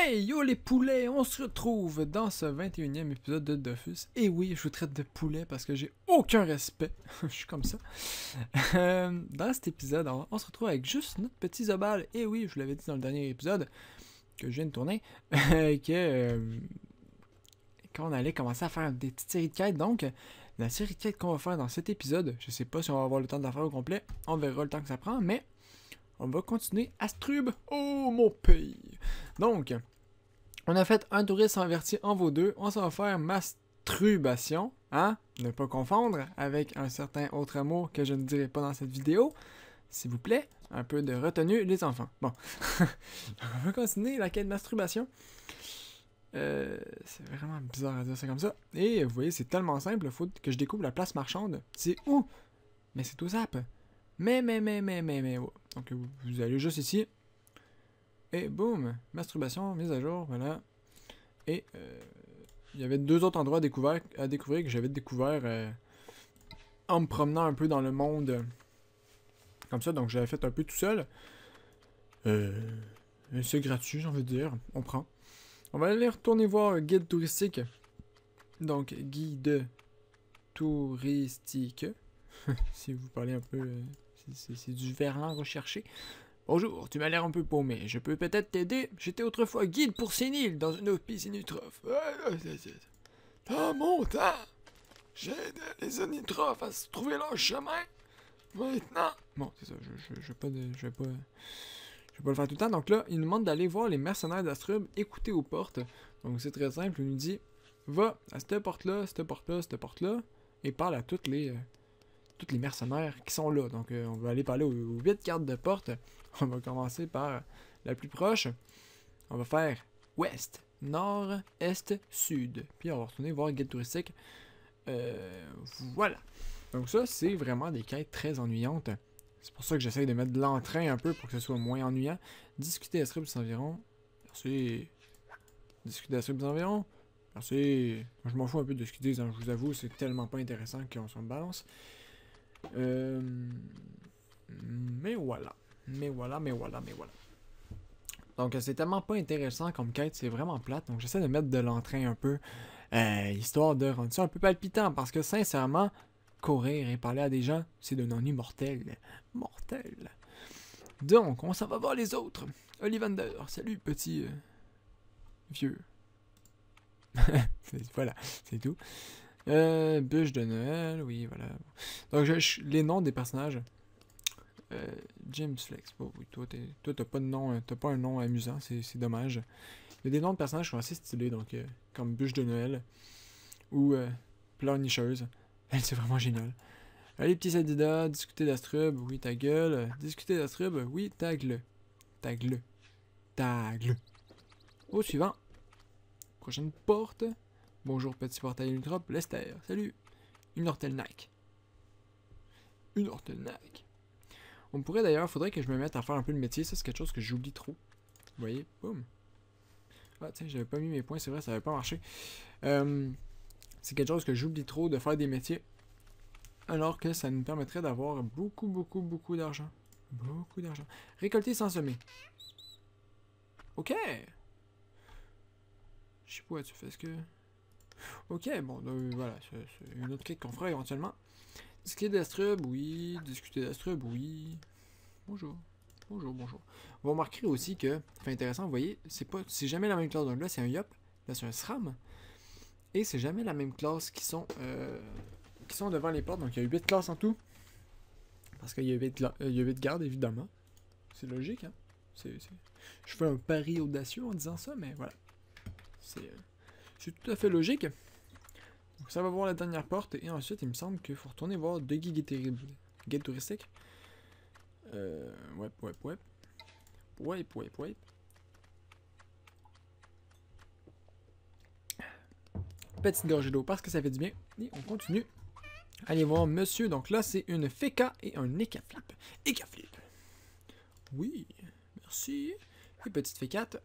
Hey yo les poulets, on se retrouve dans ce 21e épisode de Dofus. Et oui, je vous traite de poulet parce que j'ai aucun respect. Je suis comme ça. Dans cet épisode, on se retrouve avec juste notre petit Zobal. Et oui, je vous l'avais dit dans le dernier épisode que je viens de tourner, qu'on allait commencer à faire des petites séries de quêtes. Donc, la série de quêtes qu'on va faire dans cet épisode, je sais pas si on va avoir le temps de la faire au complet. On verra le temps que ça prend, mais on va continuer Astrub. Oh mon pays! Donc, on a fait un touriste inverti en vaut deux. On s'en va faire masturbation. Hein? Ne pas confondre avec un certain autre mot que je ne dirai pas dans cette vidéo. S'il vous plaît, un peu de retenue, les enfants. Bon. On va continuer la quête de masturbation. C'est vraiment bizarre à dire ça comme ça. Et vous voyez, c'est tellement simple. Il faut que je découvre la place marchande. C'est où? Mais c'est au zap. Mais. Oh. Donc, vous allez juste ici. Et boum, masturbation, mise à jour, voilà. Et il y avait deux autres endroits à découvrir que j'avais découvert en me promenant un peu dans le monde. Comme ça, donc j'avais fait un peu tout seul. C'est gratuit, j'ai envie de dire. On prend. On va aller retourner voir guide touristique. Donc, guide touristique. Si vous parlez un peu... c'est du verlan recherché. Bonjour, tu m'as l'air un peu paumé. Je peux peut-être t'aider? J'étais autrefois guide pour sénile dans une hospice inutrophe. Dans mon temps, j'ai aidé les inutrophes à se trouver leur chemin. Maintenant... Bon, c'est ça, je vais pas le faire tout le temps. Donc là, il nous demande d'aller voir les mercenaires d'Astrub, écouter aux portes. Donc c'est très simple, il nous dit, va à cette porte-là, cette porte-là, cette porte-là, et parle à toutes les mercenaires qui sont là. Donc on va aller parler aux 8 cartes de porte. On va commencer par la plus proche. On va faire ouest, nord, est, sud. Puis on va retourner voir le guide touristique. Voilà. Donc ça, c'est vraiment des quêtes très ennuyantes. C'est pour ça que j'essaye de mettre de l'entrain un peu pour que ce soit moins ennuyant. Discuter Astrub des environs. Merci. Discuter Astrub des environs. Merci. Moi, je m'en fous un peu de ce qu'ils disent, hein. Je vous avoue, c'est tellement pas intéressant qu'on s'en balance. Mais voilà. Mais voilà. Donc c'est tellement pas intéressant comme quête, c'est vraiment plate. Donc j'essaie de mettre de l'entrain un peu, histoire de rendre ça un peu palpitant. Parce que sincèrement, courir et parler à des gens, c'est d'un ennui mortel. Mortel. Donc, on s'en va voir les autres. Ollivander, salut petit vieux. Voilà, c'est tout. Bûche de Noël, oui, voilà. Donc, les noms des personnages. James Flex. Oh, oui, toi, t'as pas de nom, t'as pas un nom amusant, c'est dommage. Il y a des noms de personnages qui sont assez stylés, donc comme Bûche de Noël ou Pleurnicheuse. Elle, c'est vraiment génial. Allez, petits Adidas, discuter d'Astrub, oui, ta gueule. Discuter d'Astrub, oui, tagle. Tagle. Tagle. Au suivant. Prochaine porte. Bonjour, petit portail Ultrop, Lester. Salut. Une Ortelnac. Une Ortelnac. On pourrait d'ailleurs, faudrait que je me mette à faire un peu de métier. Ça, c'est quelque chose que j'oublie trop. Vous voyez? Boum. Ah, tiens, j'avais pas mis mes points, c'est vrai, ça avait pas marché. C'est quelque chose que j'oublie trop de faire des métiers. Alors que ça nous permettrait d'avoir beaucoup d'argent. Beaucoup d'argent. Récolter sans semer. Ok. Je sais pas, tu fais ce que... Ok, bon, voilà, c'est une autre quête qu'on fera éventuellement. Discuter d'Astrub, oui. Discuter d'Astrub, oui. Bonjour. Bonjour. Vous remarquerez aussi que, fait intéressant, vous voyez, c'est jamais la même classe. Donc là, c'est un Yop. Là, c'est un SRAM. Et c'est jamais la même classe qui sont devant les portes. Donc il y a 8 classes en tout. Parce qu'il y a 8 gardes, évidemment. C'est logique, hein. Je fais un pari audacieux en disant ça, mais voilà. C'est tout à fait logique. Donc ça va voir la dernière porte. Et ensuite, il me semble qu'il faut retourner voir deux guides touristiques. Ouais. Petite gorgée d'eau parce que ça fait du bien. Et on continue. Allez voir monsieur. Donc là, c'est une Feka et un Ekaflip. Ekaflip. Oui, merci. Et petite Fécate.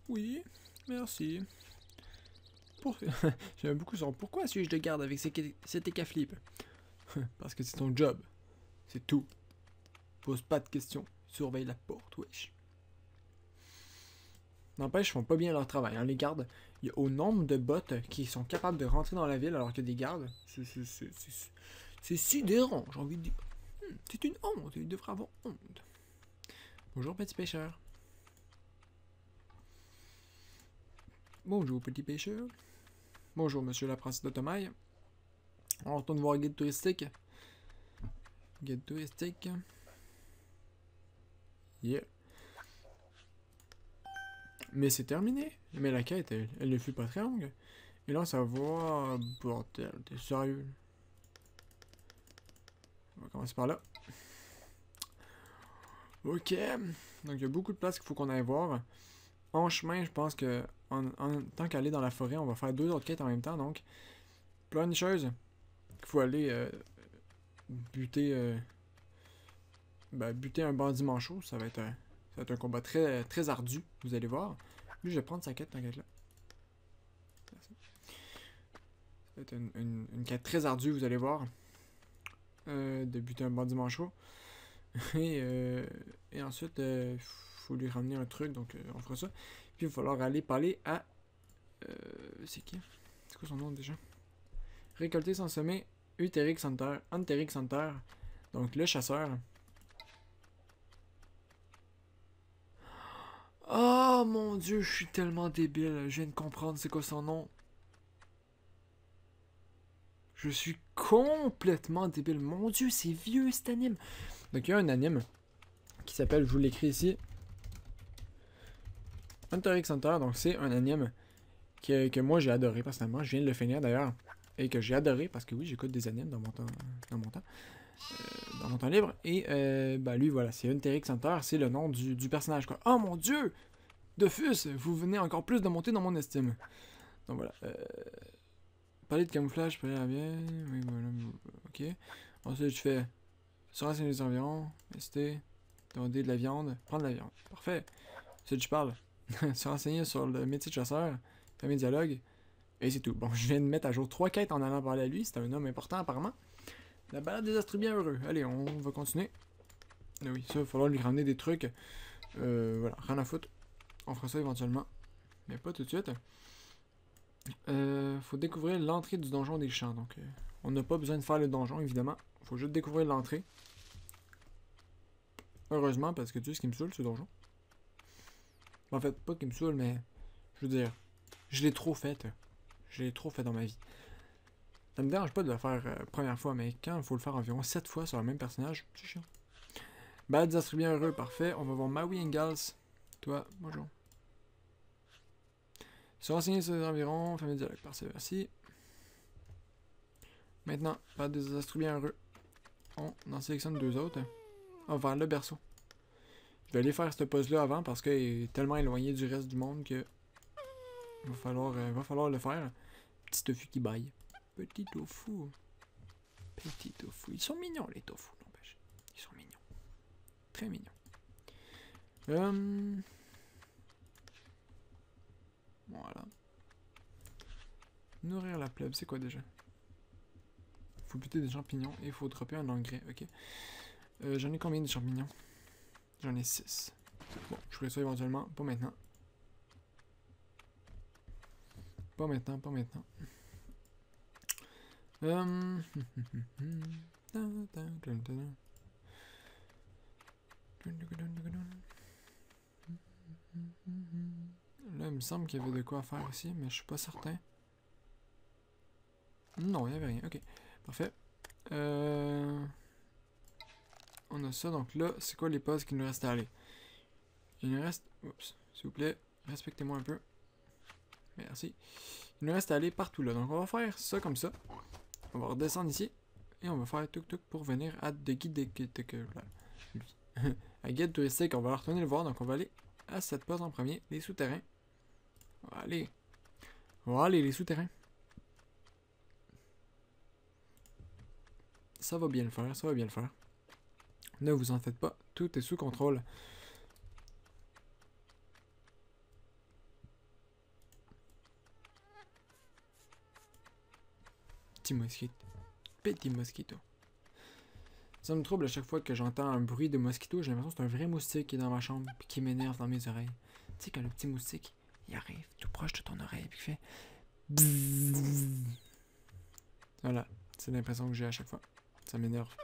Oui, merci. J'aime beaucoup son. Pourquoi suis-je de garde avec cet Ekaflip? Parce que c'est ton job. C'est tout. Pose pas de questions. Surveille la porte, wesh. N'empêche, ils font pas bien leur travail. Hein. Les gardes, il y a au nombre de bots qui sont capables de rentrer dans la ville alors qu'il y a des gardes. C'est sidérant, j'ai envie de dire. C'est une honte, il devrait avoir honte. Bonjour, petit pêcheur. Bonjour, petit pêcheur. Bonjour, monsieur l'apprenti d'Automail. On retourne voir guide touristique. Guide touristique. Yeah. Mais c'est terminé. Mais la quête, elle ne fut pas très longue. Et là, ça va... Bordel, t'es sérieux? On va commencer par là. Ok. Donc, il y a beaucoup de places qu'il faut qu'on aille voir. En chemin, je pense que en tant qu'aller dans la forêt, on va faire 2 autres quêtes en même temps. Donc, plein de choses qu'il faut aller buter... buter un bandit manchot. Ça va être un combat très, très ardu. Vous allez voir. Lui, je vais prendre sa quête, t'inquiète là. Ça va être une quête très ardue, vous allez voir. De buter un bandit manchot. et ensuite, il faut lui ramener un truc, donc on fera ça. Puis il va falloir aller parler à... c'est qui? C'est quoi son nom déjà? Récolter sans semer, Uteric Hunteric Hunter. Donc le chasseur. Oh mon dieu, je suis tellement débile. Je viens de comprendre c'est quoi son nom. Je suis complètement débile. Mon dieu, c'est vieux cet anime. Donc il y a un anime qui s'appelle, je vous l'écris ici, Hunter x Hunter. Donc c'est un anime que moi j'ai adoré personnellement. Je viens de le finir d'ailleurs. Et que j'ai adoré parce que oui, j'écoute des animes dans mon temps. Dans mon temps libre. Et lui, voilà, c'est Hunter x Hunter. C'est le nom du personnage, quoi. Oh mon dieu! Dofus, vous venez encore plus de monter dans mon estime. Donc voilà. Parler de camouflage, parler à bien. Oui, voilà. Ok. Ensuite, je fais se renseigner les environs, rester, demander de la viande, prendre de la viande. Parfait. Ensuite, je parle. Se renseigner sur le métier de chasseur, faire mes dialogues. Et c'est tout. Bon, je viens de mettre à jour 3 quêtes en allant parler à lui. C'est un homme important, apparemment. La balade des astres bien heureux. Allez, on va continuer. Ah oui, ça, il va falloir lui ramener des trucs. Voilà, rien à foutre. On fera ça éventuellement. Mais pas tout de suite. Faut découvrir l'entrée du donjon des champs. Donc, on n'a pas besoin de faire le donjon, évidemment. Faut juste découvrir l'entrée. Heureusement, parce que tu sais ce qui me saoule, ce donjon. En fait, pas qu'il me saoule, mais... Je veux dire, je l'ai trop fait. Je l'ai trop fait dans ma vie. Ça me dérange pas de le faire première fois, mais quand il faut le faire environ 7 fois sur le même personnage, c'est chiant. Balade des astres bien heureux, parfait. On va voir Maui Ingalls. Toi, bonjour. Se renseigner sur les environs, famille dialogue, parfait, merci. Maintenant, balade des astres bien heureux. On en sélectionne 2 autres. On va vers le berceau. Je vais aller faire cette pause-là avant parce qu'il est tellement éloigné du reste du monde que va falloir le faire. Petit tofu qui baille. Petit tofu. Petit tofu. Ils sont mignons les tofu, n'empêche. Ils sont mignons. Très mignons. Voilà. Nourrir la plèbe, c'est quoi déjà? Faut buter des champignons et il faut dropper un engrais, ok. J'en ai combien de champignons? J'en ai 6. Bon, je ferai ça éventuellement, pas maintenant. Pas maintenant, pas maintenant. Là, il me semble qu'il y avait de quoi faire ici, mais je suis pas certain. Non, il n'y avait rien. Ok, parfait. On a ça, donc là, c'est quoi les postes qu'il nous reste à aller? Il nous reste... Oups, s'il vous plaît, respectez-moi un peu. Merci. Il nous reste à aller partout là, donc on va faire ça comme ça. On va redescendre ici. Et on va faire tuk-tuk pour venir à de guide à guide touristique, on va retourner le voir, donc on va aller à cette poste en premier, les souterrains. On va aller les souterrains. Ça va bien le faire, ça va bien le faire. Ne vous en faites pas, tout est sous contrôle. Petit mosquito. Petit mosquito. Ça me trouble à chaque fois que j'entends un bruit de mosquito, j'ai l'impression que c'est un vrai moustique qui est dans ma chambre et qui m'énerve dans mes oreilles. Tu sais, quand le petit moustique, il arrive tout proche de ton oreille, puis il fait... Bzzz. Voilà, c'est l'impression que j'ai à chaque fois. Ça m'énerve.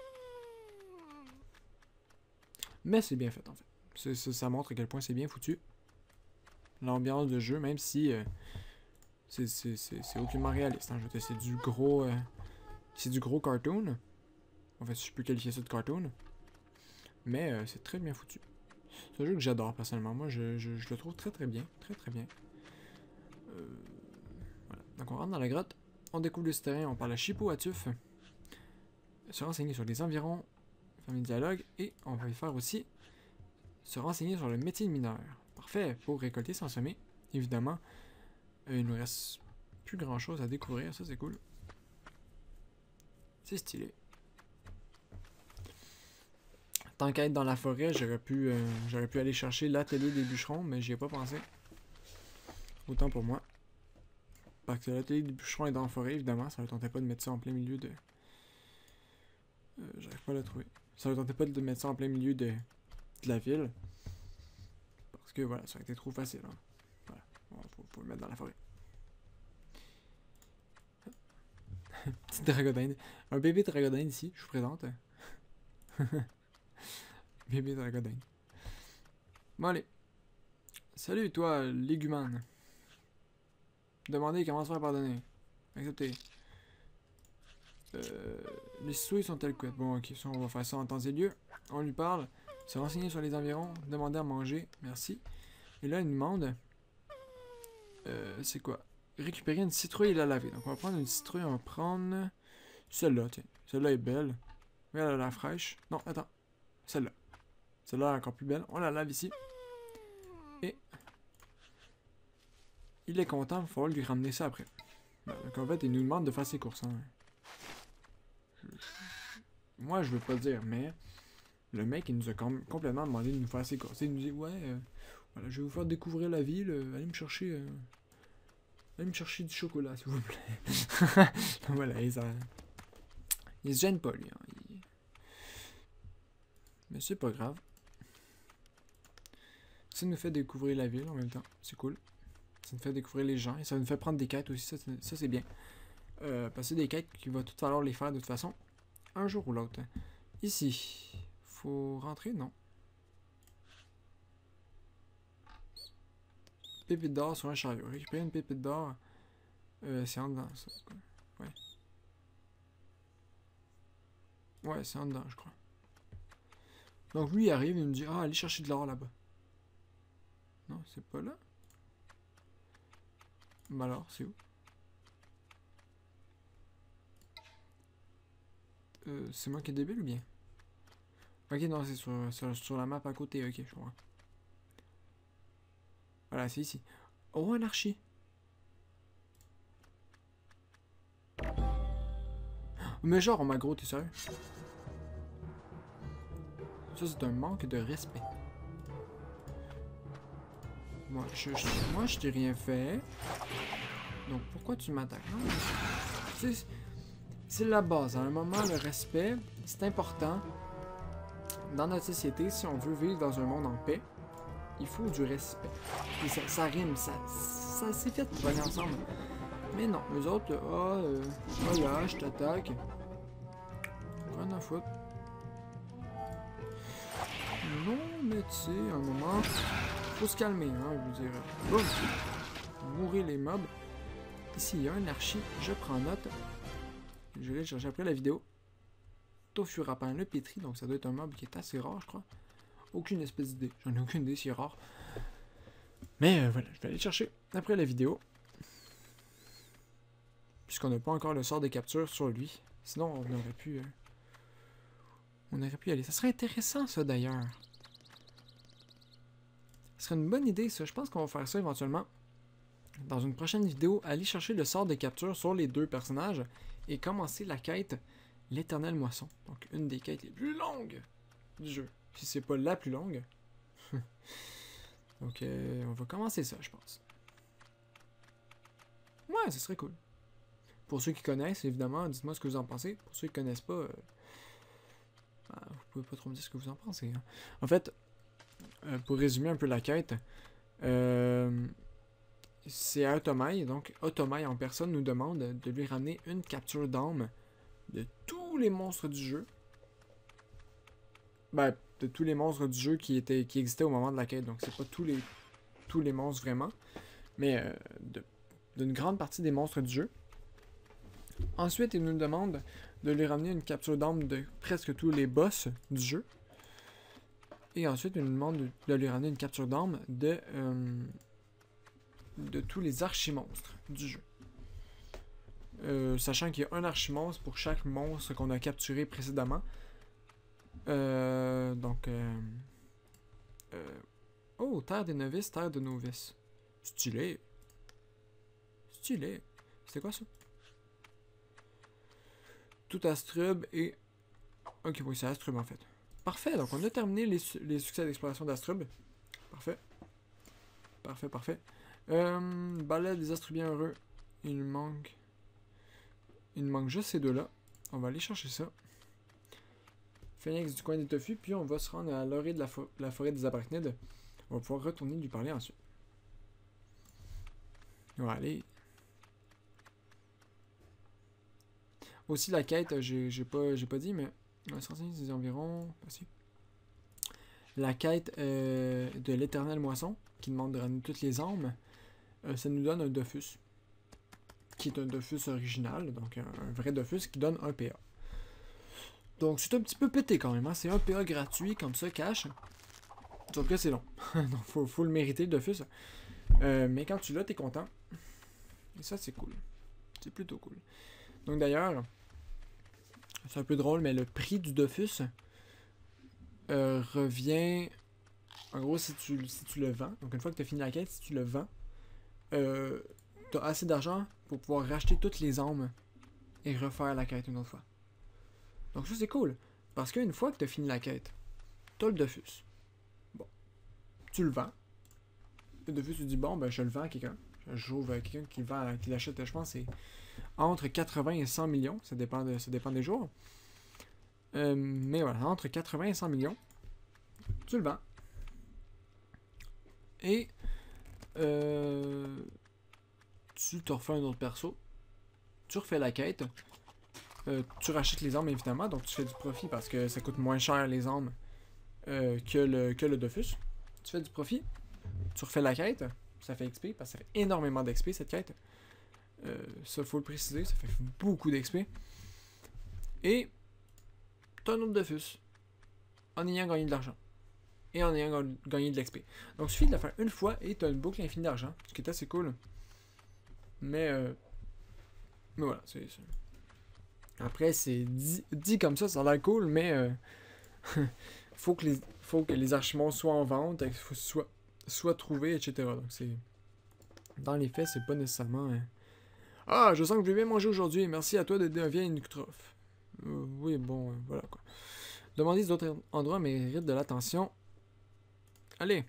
Mais c'est bien fait, en fait. Ça montre à quel point c'est bien foutu. L'ambiance de jeu, même si c'est aucunement réaliste. Hein. Je veux dire, c'est du gros... c'est du gros cartoon. En fait, je peux qualifier ça de cartoon. Mais c'est très bien foutu. C'est un jeu que j'adore, personnellement. Moi, je le trouve très très bien. Très très bien. Voilà. Donc on rentre dans la grotte. On découvre le terrain. On parle à Chipo Atuf. Se renseigner sur les environs. Faire des dialogues. Et on va faire aussi se renseigner sur le métier de mineur. Parfait. Pour récolter sans semer. Évidemment, il nous reste plus grand chose à découvrir. Ça, c'est cool. C'est stylé. Tant qu'à être dans la forêt, j'aurais pu aller chercher l'atelier des bûcherons, mais j'y ai pas pensé. Autant pour moi. Parce que l'atelier des bûcherons est dans la forêt, évidemment. Ça ne tentait pas de mettre ça en plein milieu de... j'arrive pas à la trouver. Ça ne tentait pas de mettre ça en plein milieu de la ville. Parce que voilà, ça aurait été trop facile. Hein. Voilà, faut le mettre dans la forêt. Petit dragodine. Un bébé dragodine ici, je vous présente. Bébé dragodine. Bon allez. Salut toi, légumane. Demandez comment se faire pardonner. Acceptez. Les souris sont-elles cuites? Bon ok, ça, on va faire ça en temps et lieu. On lui parle. Se renseigner sur les environs. Demander à manger. Merci. Et là, il nous demande... c'est quoi? Récupérer une citrouille et la laver. Donc on va prendre une citrouille, on va prendre... Celle-là, tiens. Celle-là est belle. Mais elle a l'air fraîche. Non, attends. Celle-là. Celle-là est encore plus belle. On la lave ici. Et... il est content, il va falloir lui ramener ça après. Donc en fait, il nous demande de faire ses courses. Hein. Moi, je veux pas dire, mais... le mec, il nous a complètement demandé de nous faire ses courses. Il nous dit, ouais, voilà, je vais vous faire découvrir la ville. Allez me chercher du chocolat, s'il vous plaît. Voilà, il se gêne pas, lui. Hein. Mais c'est pas grave. Ça nous fait découvrir la ville en même temps. C'est cool. Ça nous fait découvrir les gens. Et ça nous fait prendre des quêtes aussi. Ça c'est bien. Passer des quêtes qu'il va tout falloir les faire de toute façon. Un jour ou l'autre. Ici. Faut rentrer, non? Pépite d'or sur un chariot. Récupérer une pépite d'or. C'est en dedans, ça. Ouais. Ouais, c'est en dedans, je crois. Donc lui, il arrive, il nous dit, ah, allez chercher de l'or là-bas. Non, c'est pas là. Bah alors, c'est où? C'est moi qui est débile ou bien? Ok, non, c'est sur la map à côté, ok, je comprends. Voilà, c'est ici. Oh, un archi. Mais genre, ma gros, t'es sérieux? Ça, c'est un manque de respect. Moi, je t'ai rien fait. Donc, pourquoi tu m'attaques? C'est la base. À un moment, le respect, c'est important. Dans notre société, si on veut vivre dans un monde en paix, il faut du respect. Et ça rime, ça c'est fait pour aller ensemble. Mais non, eux autres, voilà, je t'attaque. Rien à foutre. Non, mais tu sais, à un moment, faut se calmer, hein, je veux dire. Boum! Mourir les mobs. Ici, il y a un archi, je prends note. Je vais le chercher après la vidéo. Tofu rapin, le pétri, donc ça doit être un mob qui est assez rare, je crois. Aucune espèce d'idée, j'en ai aucune idée s'il est rare. Mais voilà, je vais aller le chercher après la vidéo. Puisqu'on n'a pas encore le sort de capture sur lui. Sinon, on aurait pu y aller. Ça serait intéressant, ça, d'ailleurs. Ce serait une bonne idée, ça. Je pense qu'on va faire ça éventuellement. Dans une prochaine vidéo, aller chercher le sort de capture sur les deux personnages et commencer la quête l'éternelle moisson. Donc, une des quêtes les plus longues du jeu. Si c'est pas la plus longue. Donc, on va commencer ça, je pense. Ouais, ce serait cool. Pour ceux qui connaissent, évidemment, dites-moi ce que vous en pensez. Pour ceux qui connaissent pas, vous pouvez pas trop me dire ce que vous en pensez. Hein. En fait, pour résumer un peu la quête, C'est à Otomaï, donc Otomaï en personne nous demande de lui ramener une capture d'âme de tous les monstres du jeu. Ben, de tous les monstres du jeu qui existaient au moment de la quête, donc c'est pas tous les monstres vraiment, mais d'une grande partie des monstres du jeu. Ensuite, il nous demande de lui ramener une capture d'âme de presque tous les boss du jeu. Et ensuite, il nous demande de lui ramener une capture d'âme de tous les archimonstres du jeu. Sachant qu'il y a un archimonstre pour chaque monstre qu'on a capturé précédemment. Oh, terre des novices, terre de novices. Stylé. Stylé. C'était quoi ça? Tout Astrub et... Ok, oui, c'est Astrub en fait. Parfait, donc on a terminé les succès d'exploration d'Astrub. Parfait. Parfait. Balai des Astrubiens heureux. Il nous manque juste ces deux-là. On va aller chercher ça. Phoenix du coin des Tofu, puis on va se rendre à l'orée de la forêt des Arachnides. On va pouvoir retourner lui parler ensuite. On va aller. Aussi la quête, j'ai pas dit, mais 105 environ. Voici. La quête de l'éternelle moisson, qui demande de ramener toutes les âmes, ça nous donne un Dofus. Qui est un Dofus original, donc un vrai Dofus qui donne un PA. Donc c'est un petit peu pété quand même, hein? C'est un PA gratuit comme ça, cash. Sauf que c'est long. Donc faut le mériter le Dofus. Mais quand tu l'as, t'es content. Et ça c'est cool. C'est plutôt cool. Donc d'ailleurs, c'est un peu drôle, mais le prix du Dofus revient... En gros, si tu le vends, donc une fois que tu as fini la quête, si tu le vends, tu as assez d'argent pour pouvoir racheter toutes les âmes et refaire la quête une autre fois. Donc ça c'est cool, parce qu'une fois que tu as fini la quête, tu as le Dofus. Bon, tu le vends. Le Dofus, tu dis, bon, ben je le vends à quelqu'un. Je trouve quelqu'un qui l'achète, je pense, c'est entre 80 et 100 millions, ça dépend des jours. Mais voilà, entre 80 et 100 millions, tu le vends. Et tu te refais un autre perso, tu refais la quête, tu rachètes les armes évidemment, donc tu fais du profit parce que ça coûte moins cher les armes que le Dofus. Tu fais du profit, tu refais la quête, ça fait XP parce que ça fait énormément d'XP cette quête. Ça faut le préciser, ça fait beaucoup d'XP. Et t'as un autre Dofus en ayant gagné de l'argent. Et en ayant gagné de l'XP. Donc il suffit de la faire une fois et tu as une boucle infinie d'argent, ce qui est assez cool. Mais voilà, c'est ça. Après, c'est dit comme ça a l'air cool, mais faut que les archimons soient en vente, soient trouvés, etc. Donc c'est... Dans les faits, c'est pas nécessairement... Ah, je sens que je vais bien manger aujourd'hui, merci à toi d'aider un vieil Nuctrof. Oui, bon, voilà quoi. Demander d'autres endroits mérite de l'attention. Allez,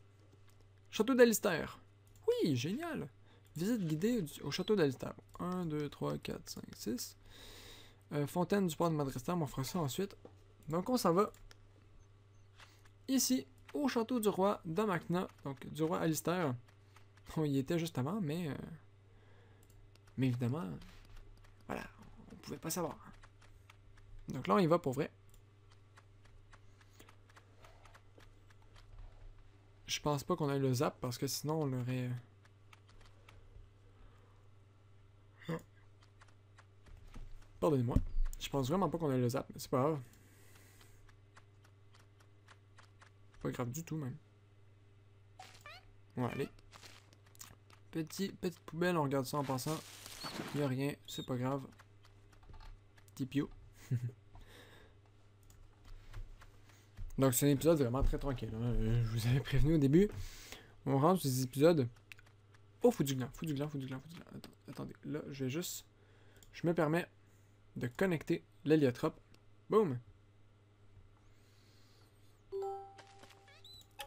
château d'Alistair. Oui, génial. Visite guidée au château d'Alistair. 1, 2, 3, 4, 5, 6. Fontaine du port de Madrestar, on fera ça ensuite. Donc on s'en va ici, au château du roi d'Amakna, donc du roi Alistair. On y était juste avant, mais évidemment, voilà, on pouvait pas savoir. Donc là on y va pour vrai. Je pense pas qu'on ait le zap parce que sinon on l'aurait... Pardonnez-moi. Je pense vraiment pas qu'on ait le zap, mais c'est pas grave. Pas grave du tout même. On va aller. Petite poubelle, on regarde ça en passant. Il n'y a rien, c'est pas grave. Petit pio. Donc c'est un épisode vraiment très tranquille. Hein. Je vous avais prévenu au début. On rentre sur des épisodes. Oh, faut du gland. Attendez, là, je vais juste... Je me permets de connecter l'héliotrope. Boum!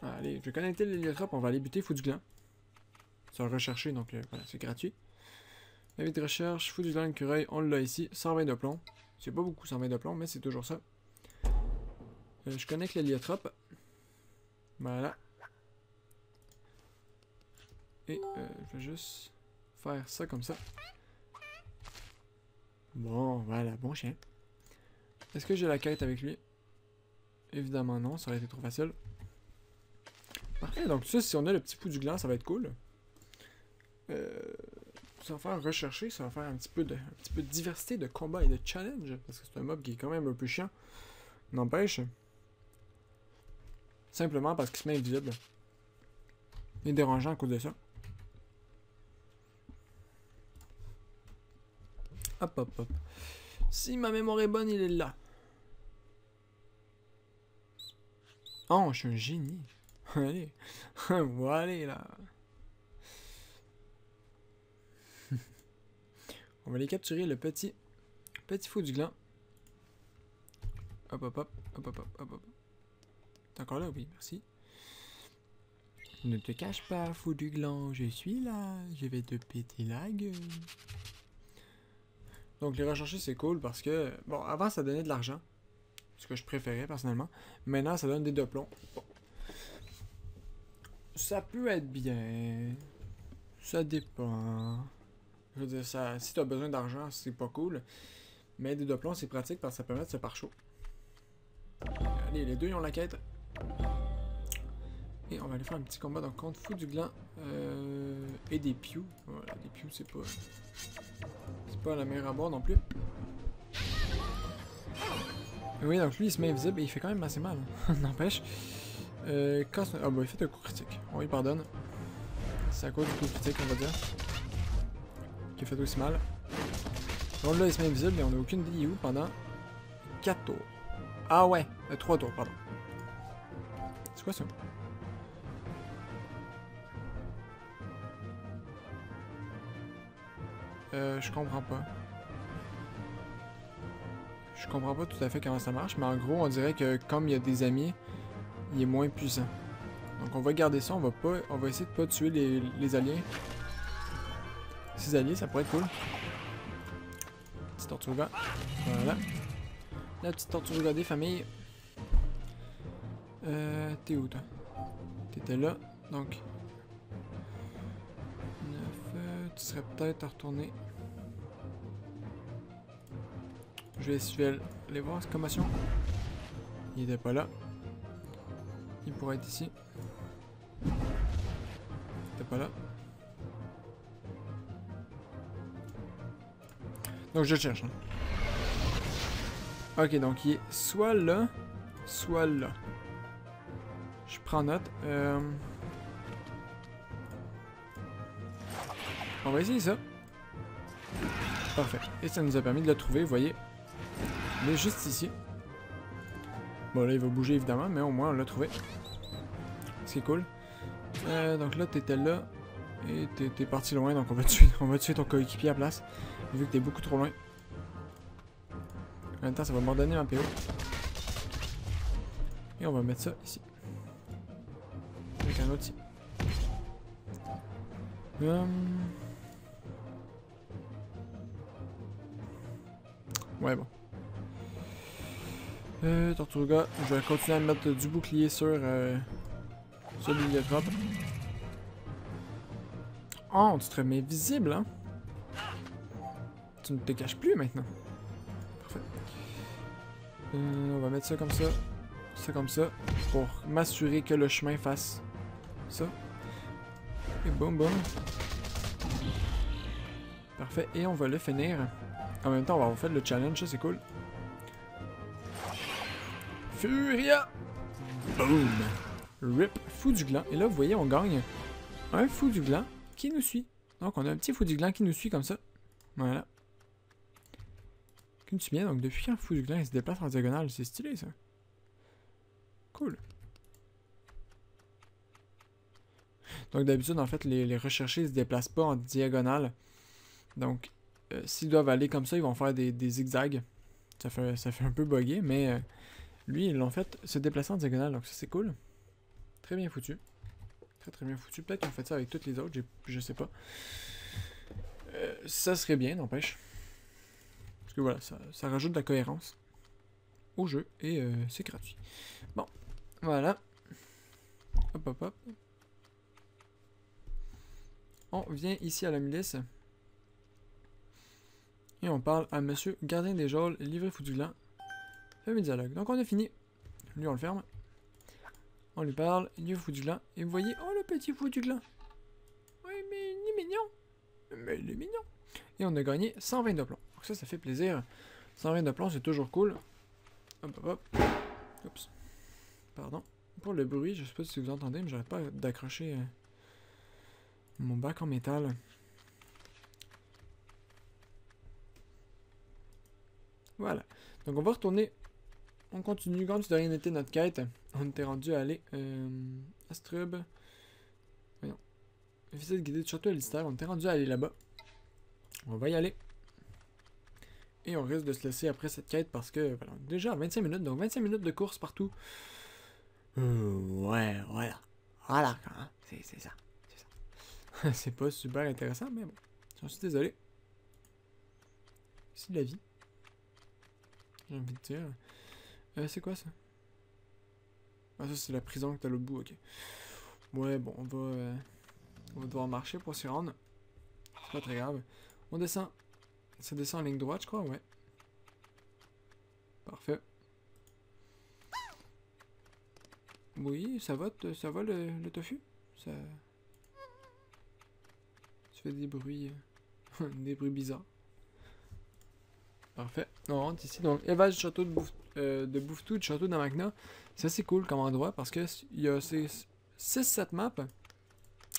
Allez, je vais connecter l'héliotrope. On va aller buter fou du gland. C'est un recherché, donc voilà, c'est gratuit. Avis de recherche, fou du gland, écureuil, on l'a ici. 120 de plomb. C'est pas beaucoup 120 de plomb, mais c'est toujours ça. Je connecte l'héliotrope. Voilà. Et je vais juste faire ça comme ça. Bon, voilà, bon chien. Est-ce que j'ai la quête avec lui? Évidemment non, ça aurait été trop facile. Parfait, donc ça, si on a le petit fou du gland, ça va être cool. Ça va faire rechercher, ça va faire un petit peu de diversité de combat et de challenge. Parce que c'est un mob qui est quand même un peu chiant. N'empêche. Simplement parce qu'il se met invisible. Il est dérangeant à cause de ça. Hop, hop, hop. Si ma mémoire est bonne, il est là. Oh, je suis un génie. Allez. Voilà, là. On va aller capturer le petit fou du gland. Hop, hop, hop, hop, hop, hop, hop. T'es encore là? Oui, merci. Ne te cache pas, fou du gland, je suis là. Je vais te péter la gueule. Donc, les rechercher, c'est cool parce que... Bon, avant, ça donnait de l'argent. Ce que je préférais, personnellement. Maintenant, ça donne des doplons. Bon. Ça peut être bien. Ça dépend. Je veux dire, ça, si tu as besoin d'argent, c'est pas cool. Mais des doplons, c'est pratique parce que ça permet de se pare chaud. Allez, les deux, ils ont la quête. Et on va aller faire un petit combat donc contre Fou du Gland et des Pew. Voilà, des Pew, c'est pas la meilleure à boire non plus. Oui, donc lui, il se met invisible et il fait quand même assez mal. N'empêche. Ah bah, il fait un coup critique. On lui pardonne. C'est à cause du coup critique, on va dire. Qui a fait aussi mal. Donc là, il se met invisible et on n'a aucune idée où pendant 4 tours. Ah ouais, 3 tours, pardon. C'est quoi ça? Je comprends pas. Je comprends pas tout à fait comment ça marche, mais en gros, on dirait que comme il y a des amis, il est moins puissant. Donc on va garder ça, on va essayer de pas tuer les alliés. 6 alliés, ça pourrait être cool. Petite Tortuga. Voilà. La petite Tortuga des familles. T'es où toi? T'étais là, donc... 9, tu serais peut-être à retourner. Je vais aller voir cette commotion. Il était pas là. Il pourrait être ici. Il était pas là. Donc je le cherche. Hein. Ok, donc il est soit là, soit là. Je prends note. On va essayer ça. Parfait. Et ça nous a permis de le trouver, vous voyez. Il est juste ici. Bon, là, il va bouger, évidemment, mais au moins, on l'a trouvé. C'est cool. Donc là, t'étais là. Et t'es parti loin, donc on va tuer ton coéquipier à la place. Vu que t'es beaucoup trop loin. En même temps, ça va m'ordonner ma PO. Et on va mettre ça ici. Avec un autre ici. Ouais, bon. Tortuga, je vais continuer à mettre du bouclier sur l'héliotrophe. Oh, tu te remets visible, hein? Tu ne te caches plus maintenant. Parfait. On va mettre ça comme ça, pour m'assurer que le chemin fasse ça. Et boum boum. Parfait, et on va le finir. En même temps, on va refaire le challenge, ça c'est cool. Furia! Boom! Rip, fou du gland. Et là, vous voyez, on gagne un fou du gland qui nous suit. Donc, on a un petit fou du gland qui nous suit comme ça. Voilà. Qui nous suit bien. Donc, depuis qu'un fou du gland il se déplace en diagonale, c'est stylé ça. Cool. Donc, d'habitude, en fait, les recherchés se déplacent pas en diagonale. Donc, s'ils doivent aller comme ça, ils vont faire des zigzags. Ça fait un peu bugger, mais lui, ils l'ont fait se déplacer en diagonale. Donc, ça, c'est cool. Très bien foutu. Très bien foutu. Peut-être qu'ils ont fait ça avec toutes les autres, je sais pas. Ça serait bien, n'empêche. Parce que voilà, ça rajoute de la cohérence au jeu et c'est gratuit. Bon, voilà. Hop, hop, hop. on vient ici à la milice. Et on parle à monsieur gardien des geôles, livré fou du gland. Famille dialogue. Donc on a fini. Lui on le ferme. On lui parle, livré fou du gland. Et vous voyez, oh le petit fou du gland. Oui mais il est mignon. Mais il est mignon. Et on a gagné 120 de plomb. Donc ça fait plaisir. 120 de plomb c'est toujours cool. Hop hop hop. Oups. Pardon. Pour le bruit, je sais pas si vous entendez, mais j'arrête pas d'accrocher mon bac en métal. Voilà. Donc on va retourner. On continue. Comme si de rien n'était notre quête. On était rendu à aller. Astrub. Voyons. Visite guidée du château Alistair. On était rendu à aller là-bas. On va y aller. Et on risque de se laisser après cette quête parce que voilà, déjà à 25 minutes. Donc 25 minutes de course partout. Ouais, voilà. Voilà, hein. C'est ça. C'est ça. C'est pas super intéressant, mais bon. J'en suis désolé. C'est de la vie. J'ai envie de dire. C'est quoi ça? Ah, ça c'est la prison que t'as l'autre bout, ok. Ouais, bon, on va devoir marcher pour s'y rendre. C'est pas très grave. On descend. Ça descend en ligne droite, je crois, ouais. Parfait. Oui, ça va le tofu? Ça... Tu fais des bruits... des bruits bizarres. Parfait. On rentre ici. Donc, élevage du château de Bouvetou, du château d'Amagna. C'est assez cool comme endroit parce que il y a 6-7 maps,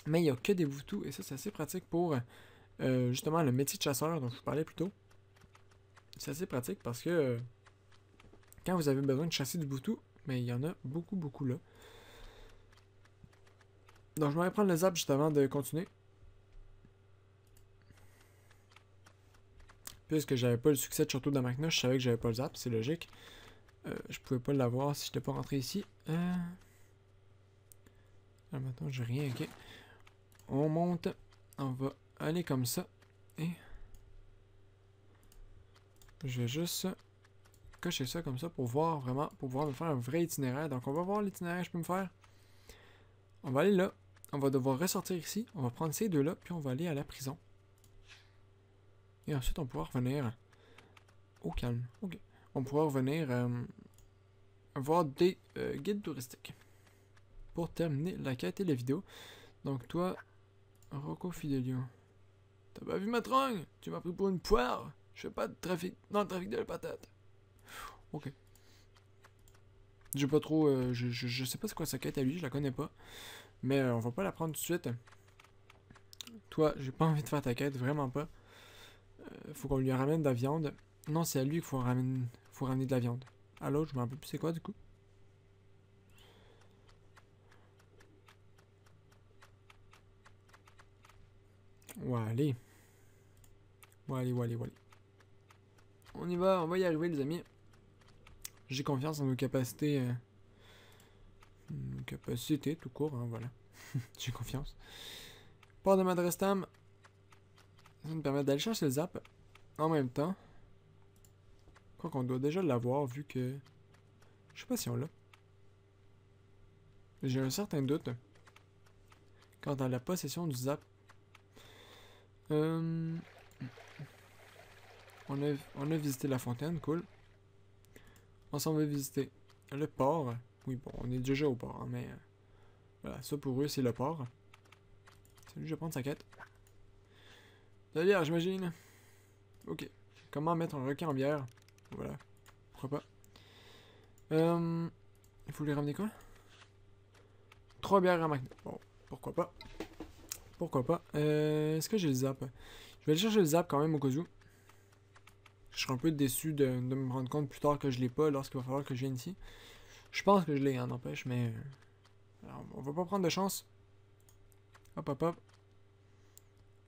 mais il n'y a que des Bouvetous. Et ça, c'est assez pratique pour justement le métier de chasseur dont je vous parlais plus tôt. C'est assez pratique parce que quand vous avez besoin de chasser du Bouvetou, mais il y en a beaucoup là. Donc je vais prendre le zap juste avant de continuer. Puisque j'avais pas le succès de Château d'Amagna, je savais que j'avais pas le zap, c'est logique. Je pouvais pas l'avoir si je n'étais pas rentré ici. Ah, maintenant j'ai rien, ok. On monte, on va aller comme ça. Et je vais juste cocher ça comme ça pour voir vraiment, pour pouvoir me faire un vrai itinéraire. Donc on va voir l'itinéraire que je peux me faire. On va aller là, on va devoir ressortir ici, on va prendre ces deux là, puis on va aller à la prison. Et ensuite on pourra revenir au calme. Ok. On pourra revenir voir des guides touristiques. Pour terminer la quête et la vidéo. Donc toi, Rocco Fidelio. T'as pas vu ma trongue? Tu m'as pris pour une poire? Je fais pas de trafic dans le trafic de la patate. Ok. J'ai pas trop... je sais pas c'est quoi sa quête à lui, je la connais pas. Mais on va pas la prendre tout de suite. Toi, j'ai pas envie de faire ta quête, vraiment pas. Faut qu'on lui ramène de la viande. Non, c'est à lui qu'il faut ramener de la viande. À l'autre, je me rappelle plus c'est quoi du coup. Ouais, allez. Ouais, allez. On y va, on va y arriver les amis. J'ai confiance en nos capacités. Nos capacités tout court, hein, voilà. J'ai confiance. Port de Madrestam. Ça me permet d'aller chercher le zap. En même temps. Je crois qu'on doit déjà l'avoir vu que... Je sais pas si on l'a. J'ai un certain doute. Quant à la possession du zap. On a visité la fontaine, cool. On s'en va visiter le port. Oui, bon, on est déjà au port, hein, mais... voilà, ça pour eux, c'est le port. Salut, je vais prendre sa quête. De la bière, j'imagine. Ok. Comment mettre un requin en bière? Voilà. Pourquoi pas. Il faut lui ramener quoi? 3 bières à Magna. Bon, pourquoi pas. Pourquoi pas. Est-ce que j'ai le zap? Je vais aller chercher le zap quand même au cas où. Je serais un peu déçu de me rendre compte plus tard que je l'ai pas lorsqu'il va falloir que je vienne ici. Je pense que je l'ai, hein, n'empêche, mais... alors, on va pas prendre de chance. Hop.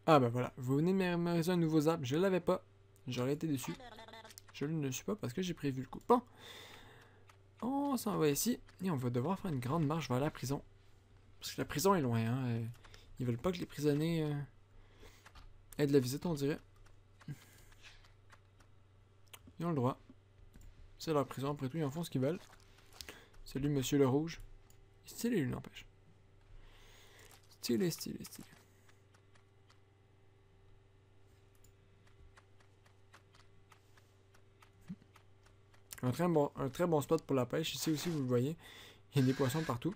Ah ben voilà, vous venez de me mémoriser un nouveau zap, je l'avais pas. J'aurais été déçu. Je ne le suis pas parce que j'ai prévu le coup. Bon. On s'en va ici. Et on va devoir faire une grande marche vers la prison. Parce que la prison est loin, hein. Ils veulent pas que les prisonniers aient de la visite, on dirait. Ils ont le droit. C'est leur prison, après tout, ils en font ce qu'ils veulent. Salut, monsieur le rouge. Stylé, lui, n'empêche. Stylé. Un très bon spot pour la pêche. Ici aussi, vous le voyez. Il y a des poissons partout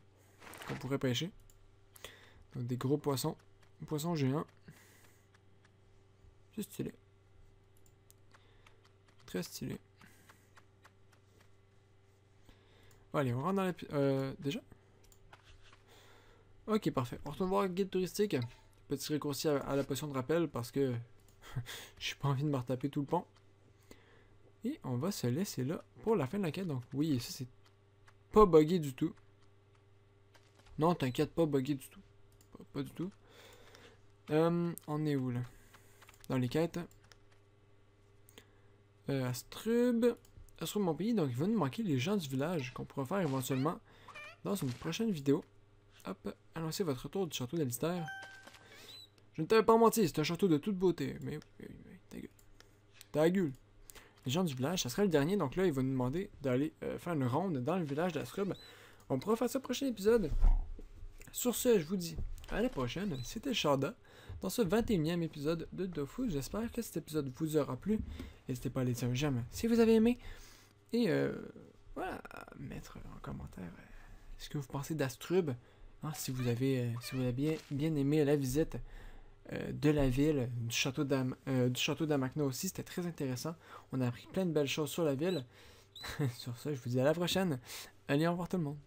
qu'on pourrait pêcher. Donc des gros poissons. Poissons géants. C'est stylé. Très stylé. Bon, allez, on rentre dans la... déjà? Ok, parfait. On retourne voir le guide touristique. Petit raccourci à la potion de rappel parce que j'ai pas envie de me retaper tout le pont. Et on va se laisser là pour la fin de la quête. Donc oui, ça c'est pas buggé du tout. Non, t'inquiète, pas buggé du tout. Pas du tout. On est où là? Dans les quêtes. Astrub. Astrub, mon pays. Donc il va nous manquer les gens du village qu'on pourra faire éventuellement dans une prochaine vidéo. Hop, annoncez votre retour du château d'Alistair. Je ne t'avais pas menti, c'est un château de toute beauté. Mais ta gueule. Ta gueule. Les gens du village, ça sera le dernier. Donc là, il va nous demander d'aller faire une ronde dans le village d'Astrub. On pourra faire ça au prochain épisode. Sur ce, je vous dis à la prochaine. C'était Shada dans ce 21e épisode de Dofus. J'espère que cet épisode vous aura plu. N'hésitez pas à laisser un j'aime si vous avez aimé. Et voilà, à mettre en commentaire ce que vous pensez d'Astrub. Hein, si vous avez bien aimé la visite de la ville, du château d'Amakna aussi, c'était très intéressant. On a appris plein de belles choses sur la ville. Sur ça, je vous dis à la prochaine. Allez, au revoir tout le monde.